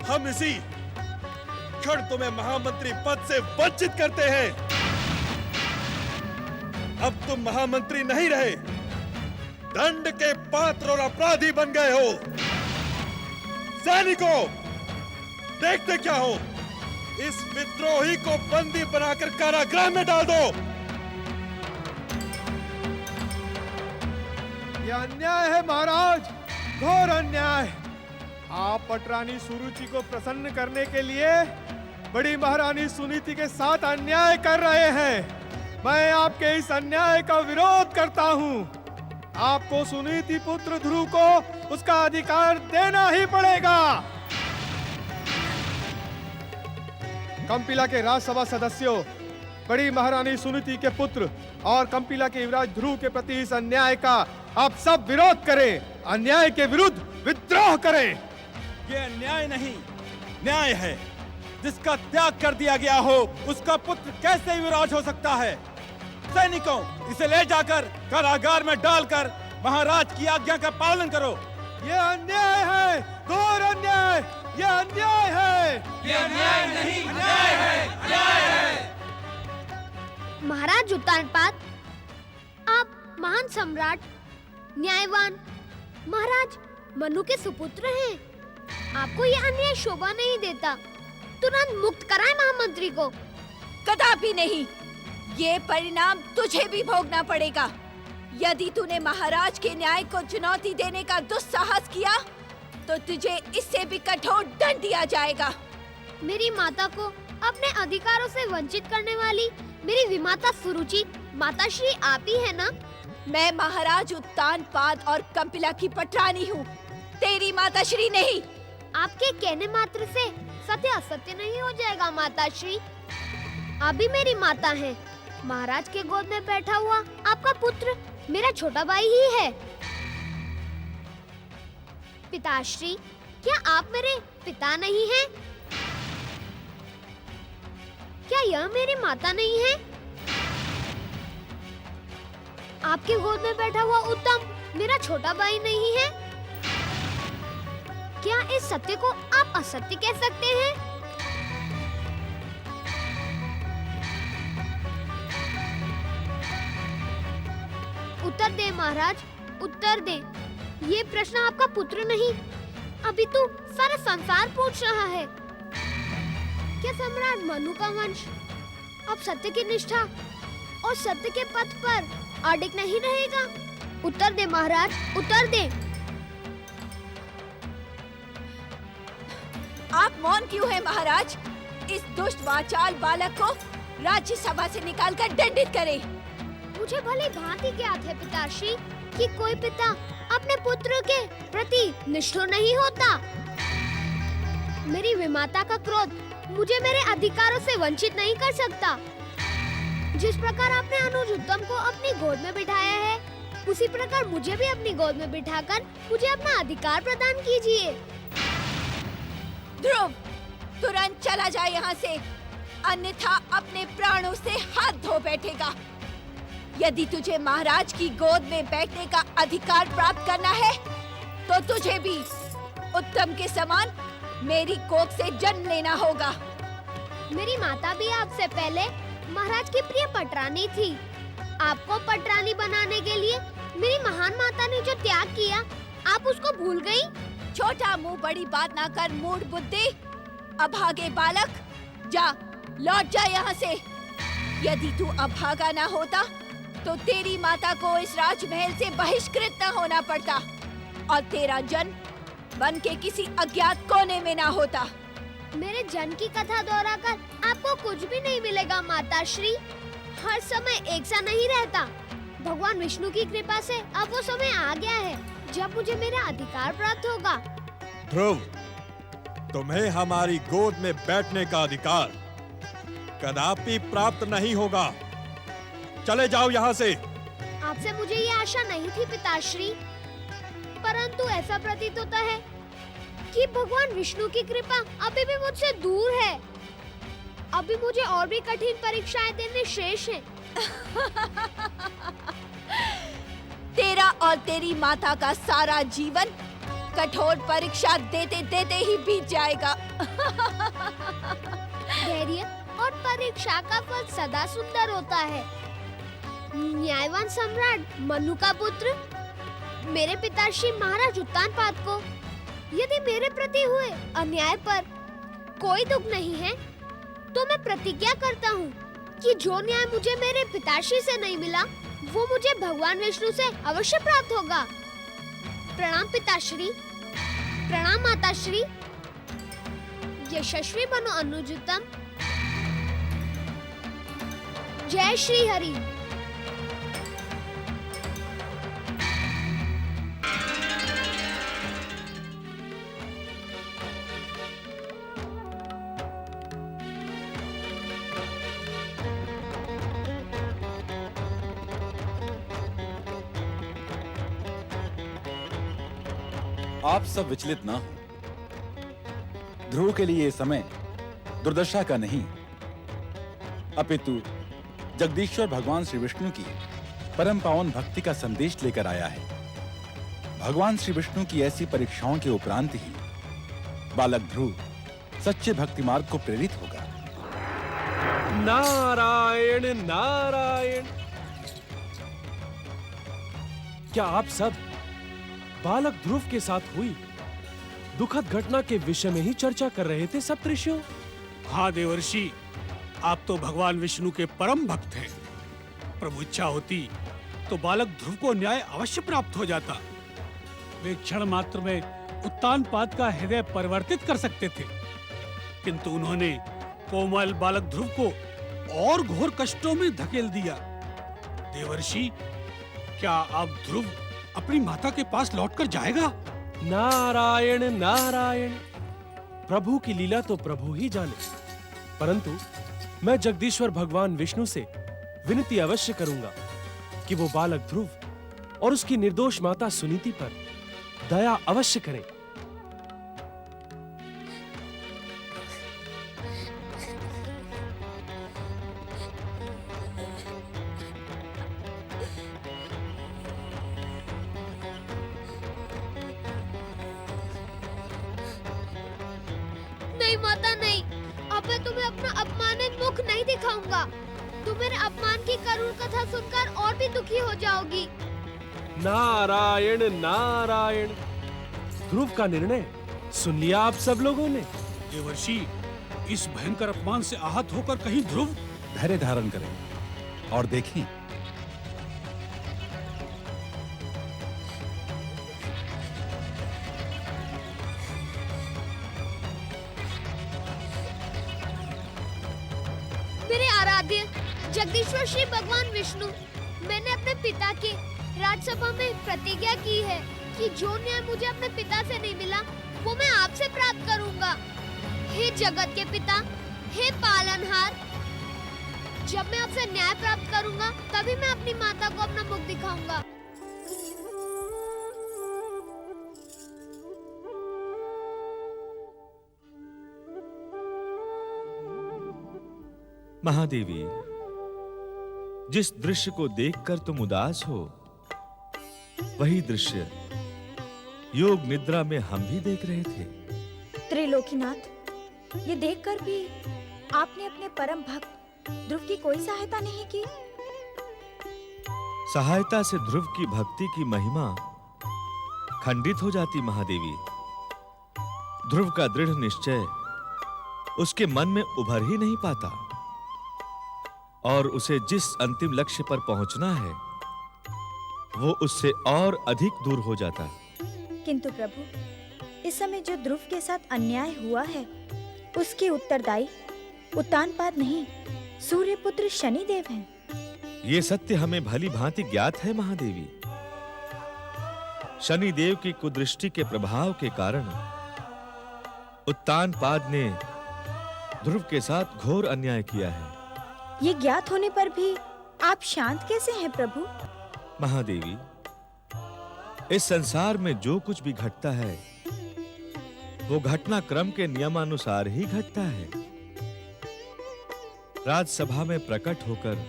हम इसी क्षण तुम्हें महामंत्री पद से वंचित करते हैं। अब तुम महामंत्री नहीं रहे, दंड के पात्र और अपराधी बन गए हो। सैनिकों, देखते क्या हो, इस विद्रोही को बंदी बनाकर कारागृह में डाल दो। यह अन्याय है महाराज, घोर अन्याय। आप पटरानी सुरुचि को प्रसन्न करने के लिए बड़ी महारानी सुनीति के साथ अन्याय कर रहे हैं। मैं आपके इस अन्याय का विरोध करता हूं। आपको सुनीति पुत्र ध्रुव को उसका अधिकार देना ही पड़ेगा। कंपिला के राज्यसभा सदस्यों, बड़ी महारानी सुनीति के पुत्र और कंपिला के युवराज ध्रुव के प्रति इस अन्याय का आप सब विरोध करें, अन्याय के विरुद्ध विद्रोह करें। ये अन्याय नहीं, न्याय है। जिसका त्याग कर दिया गया हो, उसका पुत्र कैसे युवराज हो सकता है? सैनिकों, इसे ले जाकर कारागार में डालकर महाराज की आज्ञा का पालन करो। ये अन्याय है, घोर अन्याय। ये अन्याय है। ये अन्याय नहीं, न्याय है, न्याय है। महाराज उत्तानपाद, आप महान सम्राट, न्यायवान महाराज मनु के सुपुत्र हैं। आपको यह अन्याय शोभा नहीं देता। तुरंत मुक्त कराएं महामंत्री को। कदापि नहीं, ये परिणाम तुझे भी भोगना पड़ेगा। यदि तूने महाराज के न्याय को चुनौती देने का दुस्साहस किया, तो तुझे इससे भी कठोर दंड दिया जाएगा। मेरी माता को अपने अधिकारों से वंचित करने वाली मेरी विमाता सुरुचि माताश्री आप ही है ना? मैं महाराज उत्तानपाद और कंपिला की पटरानी हूँ, तेरी माताश्री नहीं। आपके कहने मात्र से सत्य असत्य नहीं हो जाएगा माताश्री। आप भी मेरी माता हैं। महाराज के गोद में बैठा हुआ आपका पुत्र मेरा छोटा भाई ही है। पिताश्री, क्या आप मेरे पिता नहीं हैं? क्या यह मेरी माता नहीं है? आपके गोद में बैठा हुआ उत्तम मेरा छोटा भाई नहीं है? क्या इस सत्य को आप असत्य कह सकते हैं? उत्तर दे महाराज, उत्तर दे। ये प्रश्न आपका पुत्र नहीं, अभी तो सारा संसार पूछ रहा है। क्या सम्राट मनु का वंश अब सत्य की निष्ठा और सत्य के पथ पर अडिग नहीं रहेगा? उत्तर दे महाराज, उत्तर दे। आप मौन क्यों हैं महाराज? इस दुष्ट वाचाल बालक को राज्यसभा से निकालकर दंडित करें। मुझे भली भांति ज्ञात है पिताश्री कि कोई पिता अपने पुत्र के प्रति निष्ठुर नहीं होता। मेरी विमाता का क्रोध मुझे मेरे अधिकारों से वंचित नहीं कर सकता। जिस प्रकार आपने अनुज उत्तम को अपनी गोद में बिठाया है, उसी प्रकार मुझे भी अपनी गोद में बिठाकर मुझे अपना अधिकार प्रदान कीजिए। ध्रुव, तुरंत चला जाए यहाँ से, अन्यथा अपने प्राणों से हाथ धो बैठेगा। यदि तुझे महाराज की गोद में बैठने का अधिकार प्राप्त करना है, तो तुझे भी उत्तम के समान मेरी कोख से जन्म लेना होगा। मेरी माता भी आपसे पहले महाराज की प्रिय पटरानी थी। आपको पटरानी बनाने के लिए मेरी महान माता ने जो त्याग किया, आप उसको भूल गई? छोटा मुंह बड़ी बात ना कर मूढ़ बुद्धि। अभागे बालक, जा, लौट जा यहाँ से। यदि तू अभागा ना होता, तो तेरी माता को इस राजमहल से बहिष्कृत न होना पड़ता और तेरा जन्म वन के किसी अज्ञात कोने में ना होता। मेरे जन्म की कथा दोहराकर आपको कुछ भी नहीं मिलेगा माताश्री। हर समय एक सा नहीं रहता। भगवान विष्णु की कृपा से अब वो समय आ गया है जब मुझे मेरा अधिकार प्राप्त होगा। ध्रुव, तुम्हें हमारी गोद में बैठने का अधिकार कदापि प्राप्त नहीं होगा। चले जाओ यहाँ से। आपसे मुझे ये आशा नहीं थी पिताश्री, परंतु ऐसा प्रतीत होता है कि भगवान विष्णु की कृपा अभी भी मुझसे दूर है। अभी मुझे और भी कठिन परीक्षाएं देने शेष हैं। तेरा और तेरी माता का सारा जीवन कठोर परीक्षा देते देते ही बीत जाएगा। धैर्य और परीक्षा का फल सदा सुंदर होता है। न्यायवान सम्राट मनु का पुत्र मेरे पिताश्री महाराज उत्तानपाद को यदि मेरे प्रति हुए अन्याय पर कोई दुख नहीं है, तो मैं प्रतिज्ञा करता हूँ कि जो न्याय मुझे मेरे पिताश्री से नहीं मिला, वो मुझे भगवान विष्णु से अवश्य प्राप्त होगा। प्रणाम पिताश्री, प्रणाम माताश्री। यशस्वी बनो अनुजतम। जय श्री हरि। आप सब विचलित ना हो। ध्रुव के लिए ये समय दुर्दशा का नहीं, अपितु जगदीश्वर भगवान श्री विष्णु की परम पावन भक्ति का संदेश लेकर आया है। भगवान श्री विष्णु की ऐसी परीक्षाओं के उपरांत ही बालक ध्रुव सच्चे भक्ति मार्ग को प्रेरित होगा। नारायण नारायण। क्या आप सब बालक ध्रुव के साथ हुई दुखद घटना के विषय में ही चर्चा कर रहे थे सप्तऋषियों? हाँ देवर्षि, आप तो भगवान विष्णु के परम भक्त हैं। प्रभु इच्छा होती तो बालक ध्रुव को न्याय अवश्य प्राप्त हो जाता। वे क्षण मात्र में उत्तानपाद का हृदय परिवर्तित कर सकते थे, किंतु उन्होंने कोमल बालक ध्रुव को और घोर कष्टों में धकेल दिया। देवर्षि, क्या अब ध्रुव अपनी माता के पास लौटकर जाएगा? नारायण नारायण। प्रभु की लीला तो प्रभु ही जाने, परंतु मैं जगदीश्वर भगवान विष्णु से विनती अवश्य करूंगा कि वो बालक ध्रुव और उसकी निर्दोष माता सुनीति पर दया अवश्य करें। नहीं माता नहीं, अब मैं तुम्हें अपना अपमानित मुख नहीं दिखाऊंगा। तुम मेरे अपमान की करुण कथा सुनकर और भी दुखी हो जाओगी। नारायण नारायण। ध्रुव का निर्णय सुन लिया आप सब लोगों ने? देवर्षि, इस भयंकर अपमान से आहत होकर कहीं ध्रुव धैर्य धारण करें और देखें। मेरे आराध्य जगदीश्वर श्री भगवान विष्णु, मैंने अपने पिता के राजसभा में प्रतिज्ञा की है कि जो न्याय मुझे अपने पिता से नहीं मिला, वो मैं आपसे प्राप्त करूंगा। हे जगत के पिता, हे पालनहार, जब मैं आपसे न्याय प्राप्त करूंगा, तभी मैं अपनी माता को अपना मुख दिखाऊंगा। महादेवी, जिस दृश्य को देखकर तुम उदास हो, वही दृश्य योग निद्रा में हम भी देख रहे थे। त्रिलोकीनाथ, ये देखकर भी आपने अपने परम भक्त ध्रुव की कोई सहायता नहीं की। सहायता से ध्रुव की भक्ति की महिमा खंडित हो जाती महादेवी। ध्रुव का दृढ़ निश्चय उसके मन में उभर ही नहीं पाता, और उसे जिस अंतिम लक्ष्य पर पहुंचना है, वो उससे और अधिक दूर हो जाता। किंतु प्रभु, इस समय जो ध्रुव के साथ अन्याय हुआ है, उसके उत्तरदायी उत्तानपाद नहीं, सूर्यपुत्र शनिदेव हैं। ये सत्य हमें भली भांति ज्ञात है महादेवी। शनिदेव की कुदृष्टि के प्रभाव के कारण उत्तानपाद ने ध्रुव के साथ घोर अन्याय किया है। ये ज्ञात होने पर भी आप शांत कैसे हैं प्रभु? महादेवी, इस संसार में जो कुछ भी घटता है, वो घटना क्रम के नियमानुसार ही घटता है। राजसभा में प्रकट होकर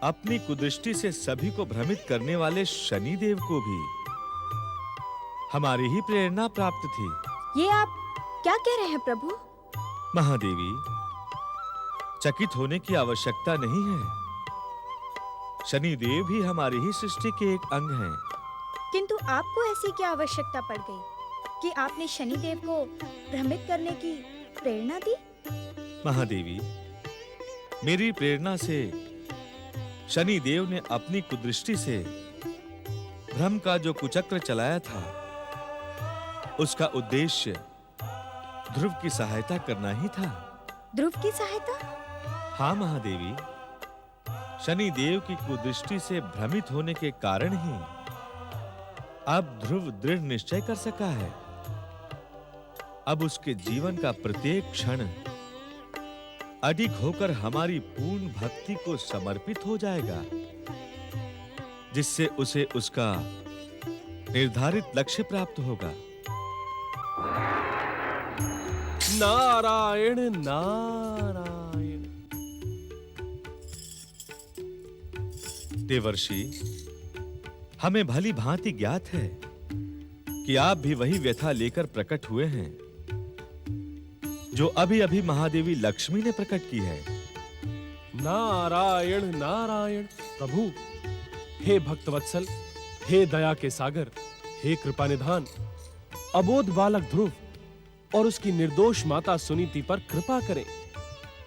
अपनी कुदृष्टि से सभी को भ्रमित करने वाले शनिदेव को भी हमारी ही प्रेरणा प्राप्त थी। ये आप क्या कह रहे हैं प्रभु? महादेवी, चकित होने की आवश्यकता नहीं है। शनिदेव भी हमारी ही सृष्टि के एक अंग हैं। किंतु आपको ऐसी क्या आवश्यकता पड़ गई कि आपने शनिदेव को भ्रमित करने की प्रेरणा दी? महादेवी, मेरी प्रेरणा से शनिदेव ने अपनी कुदृष्टि से भ्रम का जो कुचक्र चलाया था, उसका उद्देश्य ध्रुव की सहायता करना ही था। ध्रुव की सहायता? हाँ महादेवी, शनिदेव की कुदृष्टि से भ्रमित होने के कारण ही अब ध्रुव दृढ़ निश्चय कर सका है। अब उसके जीवन का प्रत्येक क्षण अडिग होकर हमारी पूर्ण भक्ति को समर्पित हो जाएगा, जिससे उसे उसका निर्धारित लक्ष्य प्राप्त होगा। नारायण नारायण। देवर्षि, हमें भली भांति ज्ञात है कि आप भी वही व्यथा लेकर प्रकट हुए हैं जो अभी-अभी महादेवी लक्ष्मी ने प्रकट की है। नारायण नारायण। प्रभु, हे भक्तवत्सल, हे दया के सागर, हे कृपा निधान, अबोध बालक ध्रुव और उसकी निर्दोष माता सुनीति पर कृपा करें।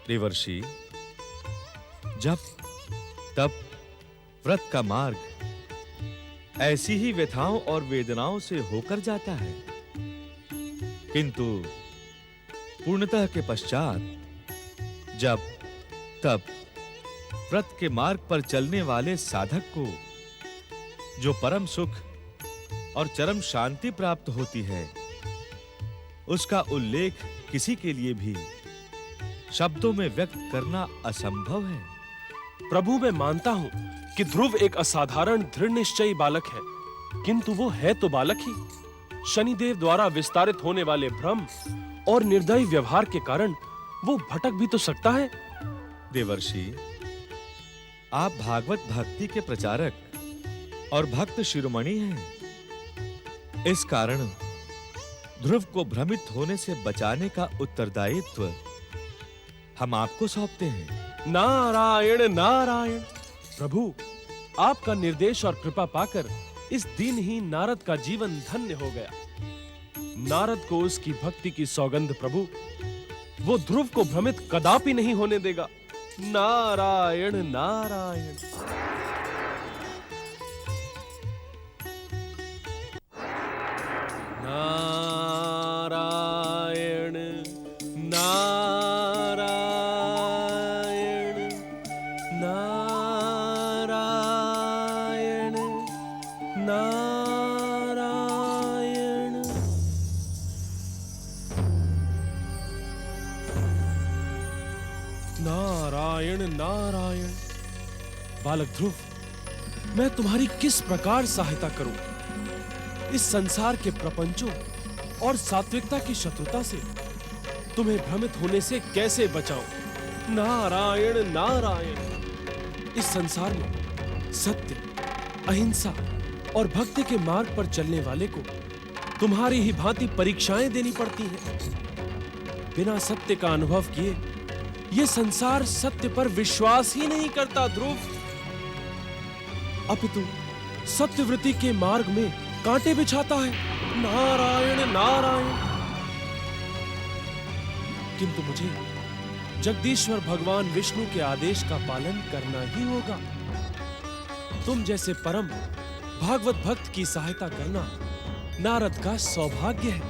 देवर्षि, जब तब व्रत का मार्ग ऐसी ही व्यथाओं और वेदनाओं से होकर जाता है, किंतु पूर्णतः के पश्चात जब तब व्रत के मार्ग पर चलने वाले साधक को जो परम सुख और चरम शांति प्राप्त होती है, उसका उल्लेख किसी के लिए भी शब्दों में व्यक्त करना असंभव है। प्रभु, मैं मानता हूं कि ध्रुव एक असाधारण दृढ़ निश्चयी बालक है, किंतु वो है तो बालक ही। शनिदेव द्वारा विस्तारित होने वाले भ्रम और निर्दयी व्यवहार के कारण वो भटक भी तो सकता है। देवर्षि, आप भागवत भक्ति के प्रचारक और भक्त शिरोमणि हैं। इस कारण ध्रुव को भ्रमित होने से बचाने का उत्तरदायित्व हम आपको सौंपते हैं। नारायण नारायण। प्रभु, आपका निर्देश और कृपा पाकर इस दिनहीन नारद का जीवन धन्य हो गया। नारद को उसकी भक्ति की सौगंध प्रभु, वो ध्रुव को भ्रमित कदापि नहीं होने देगा। नारायण नारायण। नारायण नारायण नारायण नारायण। नारायण नारायण। बालक ध्रुव, मैं तुम्हारी किस प्रकार सहायता करूं? इस संसार के प्रपंचों और सात्विकता की शत्रुता से तुम्हें भ्रमित होने से कैसे बचाऊं? नारायण नारायण। इस संसार में सत्य, अहिंसा और भक्ति के मार्ग पर चलने वाले को तुम्हारी ही भांति परीक्षाएं देनी पड़ती हैं। बिना सत्य का अनुभव किए ये संसार सत्य पर विश्वास ही नहीं करता ध्रुव, अपितु सत्यवृत्ति के मार्ग में कांटे बिछाता है। नारायण नारायण। किंतु मुझे जगदीश्वर भगवान विष्णु के आदेश का पालन करना ही होगा। तुम जैसे परम भागवत भक्त की सहायता करना नारद का सौभाग्य है।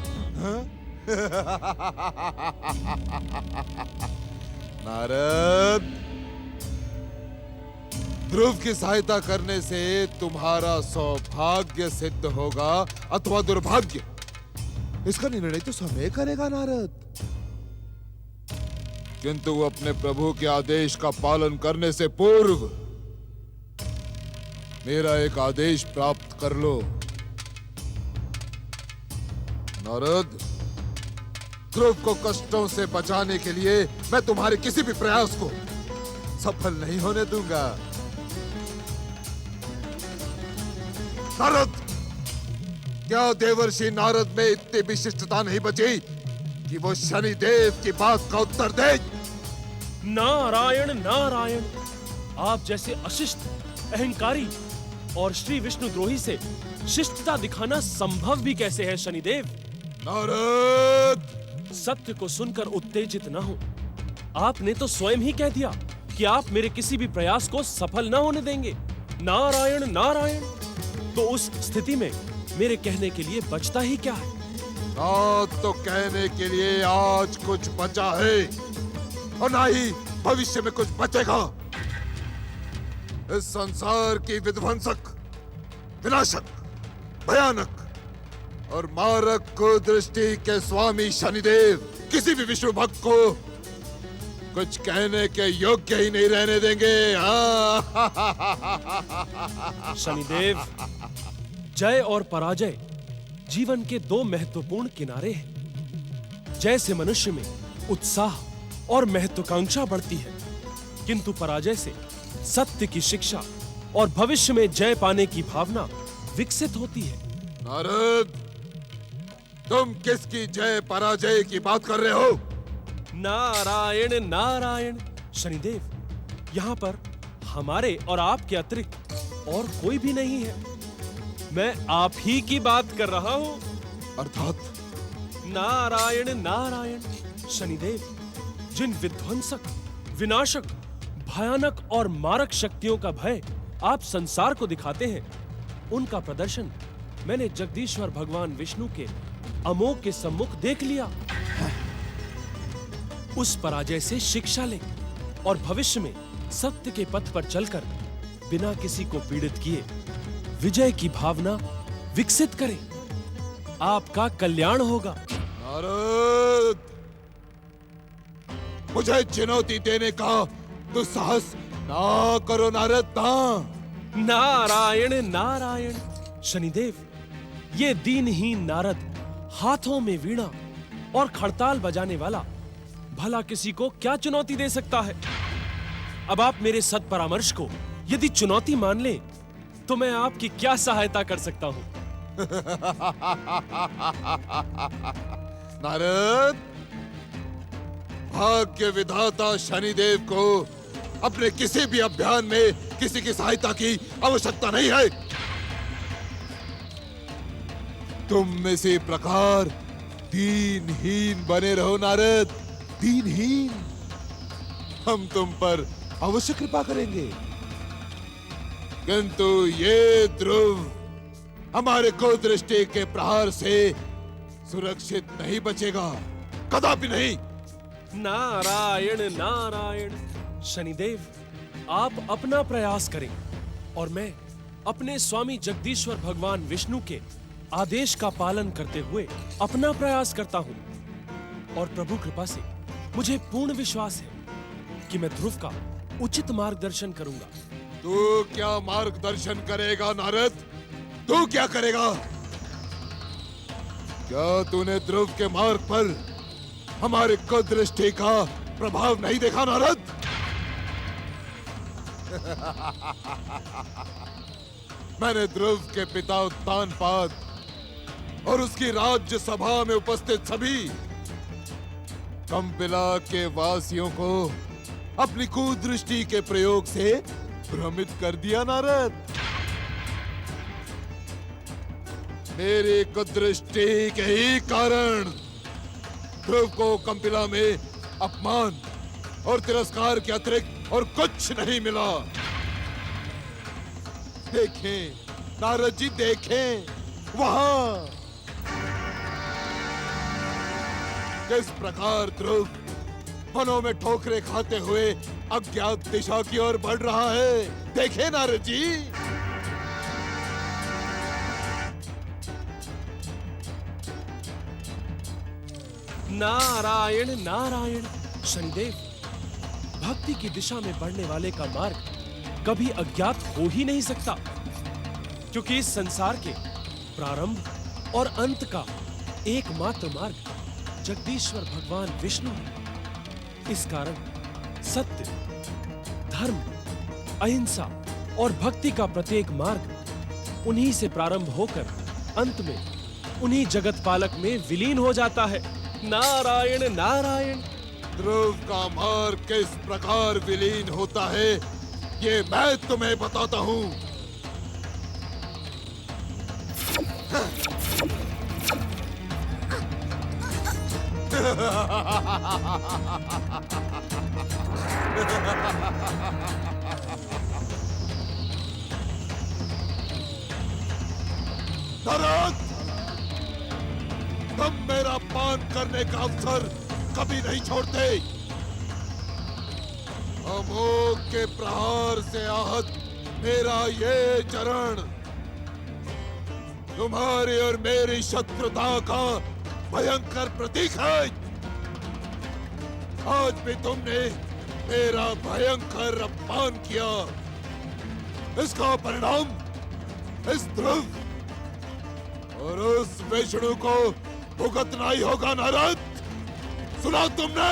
नारद, ध्रुव की सहायता करने से तुम्हारा सौभाग्य सिद्ध होगा अथवा दुर्भाग्य, इसका निर्णय तो समय करेगा नारद। किंतु अपने प्रभु के आदेश का पालन करने से पूर्व मेरा एक आदेश प्राप्त कर लो। नारद, ध्रुव को कष्टों से बचाने के लिए मैं तुम्हारे किसी भी प्रयास को सफल नहीं होने दूंगा। नारद, क्या देवर्षि नारद में इतनी विशिष्टता नहीं बची कि वो शनिदेव की बात का उत्तर दे? नारायण नारायण, आप जैसे अशिष्ट, अहंकारी और श्री विष्णुद्रोही से शिष्टता दिखाना संभव भी कैसे है शनिदेव? नारद! सत्य को सुनकर उत्तेजित न हो। आपने तो स्वयं ही कह दिया कि आप मेरे किसी भी प्रयास को सफल न होने देंगे। नारायण नारायण, तो उस स्थिति में मेरे कहने के लिए बचता ही क्या है? तो कहने के लिए आज कुछ बचा है और ना ही भविष्य में कुछ बचेगा। इस संसार की विध्वंसक, विनाशक, भयानक और मारक कुदृष्टि के स्वामी शनिदेव किसी भी विष्णु भक्त को कुछ कहने के योग्य ही नहीं रहने देंगे। शनिदेव, जय और पराजय जीवन के दो महत्वपूर्ण किनारे हैं। जैसे मनुष्य में उत्साह और महत्वाकांक्षा बढ़ती है, किंतु पराजय से सत्य की शिक्षा और भविष्य में जय पाने की भावना विकसित होती है। नारद, तुम किसकी जय पराजय की बात कर रहे हो? नारायण नारायण, शनिदेव, यहाँ पर हमारे और आपके अतिरिक्त और कोई भी नहीं है। मैं आप ही की बात कर रहा हूँ। अर्थात? नारायण नारायण, शनिदेव, जिन विध्वंसक, विनाशक, भयानक और मारक शक्तियों का भय आप संसार को दिखाते हैं, उनका प्रदर्शन मैंने जगदीश्वर भगवान विष्णु के अमोघ के सम्मुख देख लिया। उस पराजय से शिक्षा लें और भविष्य में सत्य के पथ पर चलकर बिना किसी को पीड़ित किए विजय की भावना विकसित करें। आपका कल्याण होगा। नारद, मुझे चुनौती देने का दुस्साहस ना करो नारद, ना। नारायण नारायण, शनिदेव, ये दीनहीन नारद हाथों में वीणा और खड़ताल बजाने वाला भला किसी को क्या चुनौती दे सकता है? अब आप मेरे सद परामर्श को यदि चुनौती मान लें, तो मैं आपकी क्या सहायता कर सकता हूं? नारद, भाग्य विधाता शनिदेव को अपने किसी भी अभियान में किसी की सहायता की आवश्यकता नहीं है। तुम इसी प्रकार दीनहीन बने रहो नारद, दीनहीन। हम तुम पर अवश्य कृपा करेंगे, किंतु ये ध्रुव हमारे कुदृष्टि के प्रहार से सुरक्षित नहीं बचेगा, कदापि नहीं। नारायण नारायण, शनिदेव, आप अपना प्रयास करें और मैं अपने स्वामी जगदीश्वर भगवान विष्णु के आदेश का पालन करते हुए अपना प्रयास करता हूं। और प्रभु कृपा से मुझे पूर्ण विश्वास है कि मैं ध्रुव का उचित मार्गदर्शन करूंगा। तू क्या मार्गदर्शन करेगा नारद? तू क्या करेगा? क्या तूने ध्रुव के मार्ग पर हमारे कुदृष्टि का प्रभाव नहीं देखा नारद? मैंने ध्रुव के पिता उत्तानपाद और उसकी राज्य सभा में उपस्थित सभी कंपिला के वासियों को अपनी कुदृष्टि के प्रयोग से भ्रमित कर दिया नारद। मेरी कुदृष्टि के ही कारण ध्रुव को कंपिला में अपमान और तिरस्कार के अतिरिक्त और कुछ नहीं मिला। देखें नारद जी, देखें वहां किस प्रकार ध्रुव वनों में ठोकरे खाते हुए अज्ञात दिशा की ओर बढ़ रहा है। देखें नारद जी। नारायण नारायण, शनिदेव, भक्ति की दिशा में बढ़ने वाले का मार्ग कभी अज्ञात हो ही नहीं सकता, क्योंकि इस संसार के प्रारंभ और अंत का एकमात्र मार्ग जगदीश्वर भगवान विष्णु है। इस कारण सत्य, धर्म, अहिंसा और भक्ति का प्रत्येक मार्ग उन्हीं से प्रारंभ होकर अंत में उन्हीं जगत पालक में विलीन हो जाता है। नारायण नारायण। ध्रुव का मार्ग किस प्रकार विलीन होता है ये मैं तुम्हें बताता हूँ। नरक, तुम मेरा पान करने का अवसर कभी नहीं छोड़ते। अमोघ के प्रहार से आहत मेरा ये चरण तुम्हारी और मेरी शत्रुता का भयंकर प्रतीक है। आज भी तुमने मेरा भयंकर अपमान किया। इसका परिणाम इस ध्रुव और उस विष्णु को भुगतना ही होगा। नारद, सुना तुमने।